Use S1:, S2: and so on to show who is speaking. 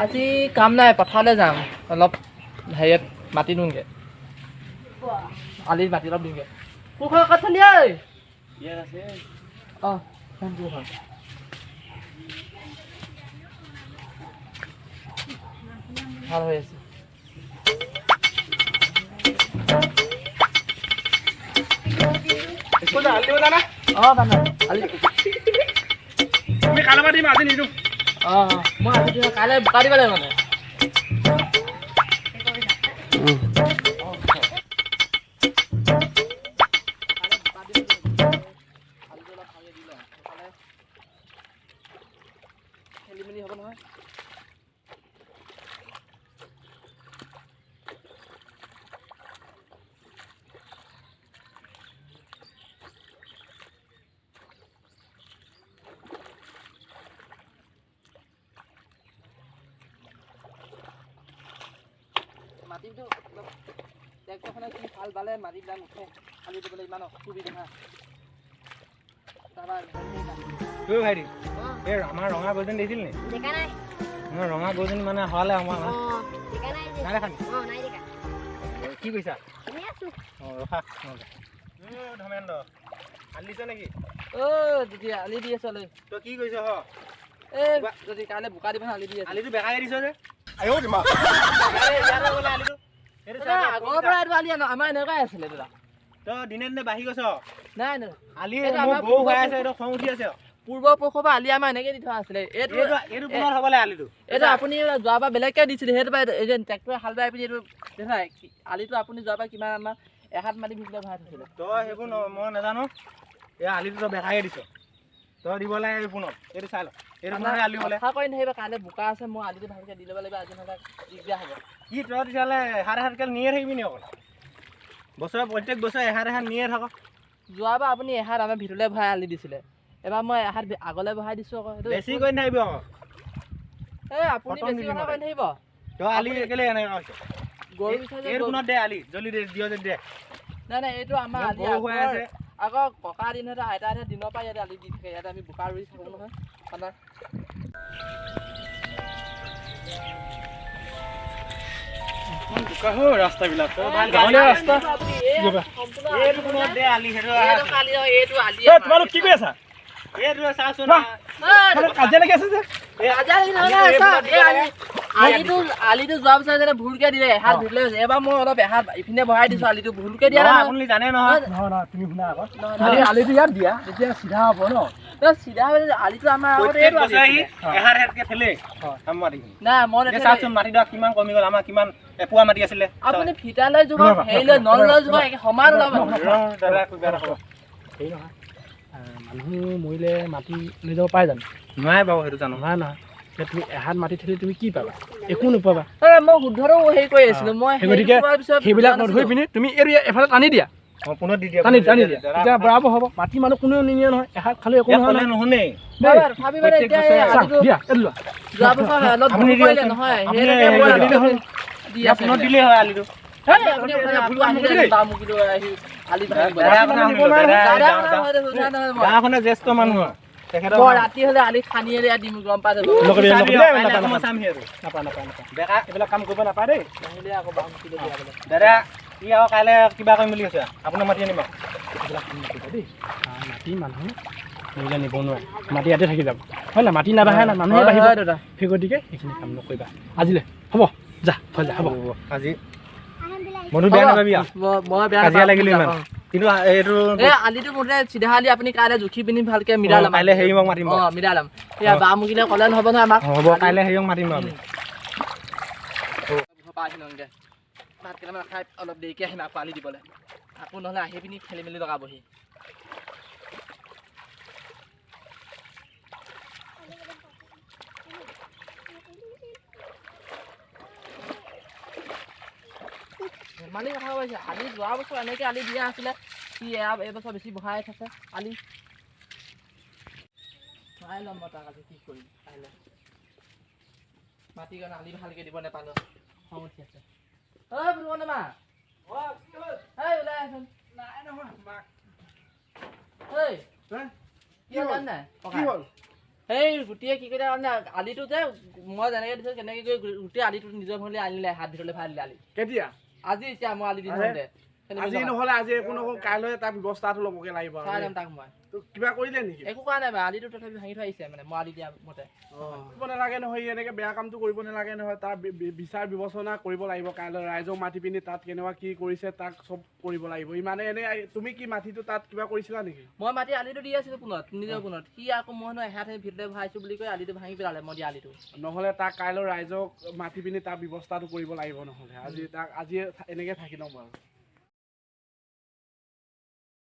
S1: আজি কাম নাই পথাৰলৈ যাম অলপ হেৰিত মাটি নুনগে আলিত মাটি অলপ দিমগে পুখুৰী কাঠলি ঐ ইয়াত আছে অঁ ফোনটো হয় ভাল হৈ আছে অঁ বানা আলি
S2: তুমি কাইলৈ পৰা দিম আজি নিদিওঁ
S1: অঁ মই আজি কাইলৈ বোকা দিব লাগিব মানে খেলি মেলি হ'ব নহয় মাটিটো ট্ৰেক্টৰখনে কি ভাল বালে মাটিবিলাক উঠে খালি দিবলৈ ইমান অসুবিধা
S2: ভাইটি এই আমাৰ ৰঙা গৰুজনী দেখিছিল নি ৰঙা গৰুজনী মানে হৰালে আমাৰ নাই দেখা নি কি কৈছা অঁ ৰখা ধৰ্মেন্দ্ৰ আলি দিছ নেকি
S1: তেতিয়া আলি দি আছো
S2: তই কি কৰিছ হ
S1: এই যদি কাইলৈ বোকা দিব আলি দি আছো
S2: আলিটো বেকাই দিছ যে
S1: আগৰ পৰা এইটো আলি আমাৰ এনেকুৱাই আছিলে দাদা
S2: তই দিনে দিনে বাঢ়ি গৈছ
S1: নাই
S2: আলি গৰু হৈ আছে এইটো খং উঠি আছে
S1: পূৰ্বপুৰুষৰ পৰা আলি আমাৰ এনেকে দি থোৱা আছিলে
S2: এইটো পুনৰ হ'ব লাগে আলিটো
S1: এইটো আপুনি যোৱাবাৰ বেলেগকে দিছিলে সেইটো পৰা এই যে ট্ৰেক্টৰে হাল বাই পিনি এইটো দেখা আলিটো আপুনি যোৱাবাৰ কিমান আমাৰ এহাত মাটি ভিতৰলৈ ভৰাই থৈছিলে
S2: তই সেইবোৰ মই নাজানো এই আলিটো তই বেকাই দিছ তই দিব লাগে পুনৰ এইটো চাই ল এইটো পুনৰ আলি হ'লে
S1: কথা কৈ নাথাকিব কাইলৈ বোকা আছে মই আলিটো ভালকৈ দি ল'ব লাগিব আজি নহ'লে দিগদাৰ হ'ব
S2: কি তই তেতিয়াহ'লে এহাত নিয়ে থাকিবি নি অকল প্ৰত্যেক বছৰে এহাত নিয়ে থাক
S1: যোৱাবাৰ আপুনি এহাত আমাৰ ভিতৰলৈ ভৰাই আলি দিছিলে এবাৰ মই এহাত আগলৈ বহাই দিছোঁ আকৌ
S2: বেছি কৰি নাথাকিবি আকৌ
S1: এই আপুনি বেছি কথা কৈ নাথাকিব
S2: তই আলি কেলে এনেকৈ কৈছ
S1: গৰু
S2: এইটো পুনৰ দে আলি জলদি দে দিয় যদি দে
S1: নাই এইটো আমাৰ আলি
S2: হৈ আছে
S1: আকৌ ককা দিনহঁতে আইতাহঁতে দিনৰ পৰা ইয়াতে আলি দি থাকে ইয়াতে আমি বোকা ৰুই থাকোঁ নহয় আপোনাৰ
S2: ৰাস্তাবিলাক তোমালোক কি কৰি আছা কাজিয়া লাগি আছে যে
S1: আলিটো যোৱাৰ পিছত যেতিয়া ভুলকে দিলে এহাত ভিতৰলৈ গৈছে এবাৰ মই অলপ এহাত ইপিনে বহাই দিছোঁ আলিটো ভুলকে দিয়া নাই
S2: আপুনি জানে নহয় নহয় তুমি শুনা আগত আলিটো ইয়াত দিয়া তেতিয়া চিধা হ'ব ন
S1: চিধা আলিটো আমাৰ
S2: মাটিডৰা কিমান কমি গ'ল আমাৰ কিমান এপোৱা মাটি আছিলে
S1: আপুনি ফিটালৈ যোগ হেৰি লৈ নল লৈ যোগ সমান ওলাব
S2: হেৰি নহয় মানুহ মৰিলে মাটি লৈ যাব পাৰে জানো নোৱাৰে বাৰু সেইটো জানো নহয় নহয় তুমি এহাত মাটি থাকিলে তুমি কি পাবা একো নোপাবা
S1: মই শুদ্ধটো হেৰি কৰি আছিলোঁ মই
S2: গতিকে সেইবিলাক নধৰি পিনি তুমি এফালে টানি দিয়া পুনৰ দি দিয়া টানি দিয়া তেতিয়া বৰাবৰ হ'ব মাটি মানুহ কোনেও নিনিয়ে নহয় এহাত খালি একো নহয় নুশুনে দিলেই হয় আলিটো গাঁওখনে জ্যেষ্ঠ মানুহ
S1: ৰাতি হলে আলি খানি দিম গম পাই
S2: এইবিলাক কাম কৰিব নাপায় দেই আকৌ দাদা ই আকৌ কাইলৈ কিবা কৰিম বুলি কৈছে আপোনাৰ মাটি আনিব এইবিলাক কাম নকৰিব দেই মাটি মানুহ মৰিলে নিব নোৱাৰে মাটি ইয়াতে থাকি যাব হয় না মাটি নাবাঢ়ে না মানুহে বাঢ়িব দাদা সেই গতিকে এইখিনি কাম নকৰিবা আজিলৈ হ'ব যা হ'ব আজি মনটো বেয়া নাপাবি কাজিয়া লাগিলো ইমান কিন্তু এইটো
S1: আলিটো মুঠতে চিধা আলি আপুনি কাইলৈ জুখি পিনি ভালকে মিলাই ল'ম
S2: কাইলৈ হেৰিয়ক মাতিম
S1: মিলাই ল'ম এয়া বাম মুগিলে ক'লে নহ'ব নহয় আমাক
S2: হ'ব কাইলৈ হেৰিয়ক মাতিম আমি
S1: ভাত কেইটামান খাই অলপ দেৰিকৈ আহিম আকৌ আলি দিবলৈ আকৌ নহ'লে আহি পিনি খেলি মেলি লগাবহি ধেমালি কথা কৈছে আলি যোৱা বছৰ এনেকৈ আলি দিয়া আছিলে সি এইবছৰ বেছি বহাই থাকে আলি চাই ল'ম মই তাক আজি কি কৰিম কাইলৈ মাটি কাৰণে আলি ভালকৈ দিব নাপালোঁ খং উঠি আছে সেই গোটেই কি কৰিলে মানে আলিটো যে মই যেনেকৈ দিছোঁ কেনেকৈ কৰি গোটেই আলিটো নিজৰ ঘৰলৈ আনিলে হাত ভিতৰলৈ ভৰাই দিলে আলি
S3: কেতিয়া
S1: আজি এতিয়া মই আলি দি থাকোঁতে
S3: আজি নহ'লে আজি একো নকওঁ কাইলৈ তাৰ ব্যৱস্থাটো ল'বগৈ লাগিব
S1: চাই ল'ম তাক মই
S3: কিবা কৰিলে নেকি
S1: একো কৰা নাই বাৰু আলিটো তথাপি ভাঙি থৈ আহিছে মানে মই আলি দিয়া মতে
S3: কৰিব নালাগে নহয় এনেকৈ বেয়া কামটো কৰিব নালাগে নহয় তাৰ বিচাৰ বিবেচনা কৰিব লাগিব কাইলৈ ৰাইজক মাতি পিনি তাত কেনেকুৱা কি কৰিছে তাক চব কৰিব লাগিব ইমানে এনে তুমি কি মাটিটো তাত কিবা কৰিছিলা নেকি
S1: মই মাটি আলিটো দি আছিলোঁ পোনত নিজৰ পোনত সি আকৌ মই নহয় এহাত ভিতৰতে ভৰাইছোঁ বুলি কৈ আলিটো ভাঙি পেলালে মই দিয়া আলিটো
S3: নহ'লে তাক কাইলৈ ৰাইজক মাতি পিনি তাৰ ব্যৱস্থাটো কৰিব লাগিব নহ'লে আজি তাক আজি এনেকৈ থাকি ল'ম বাৰু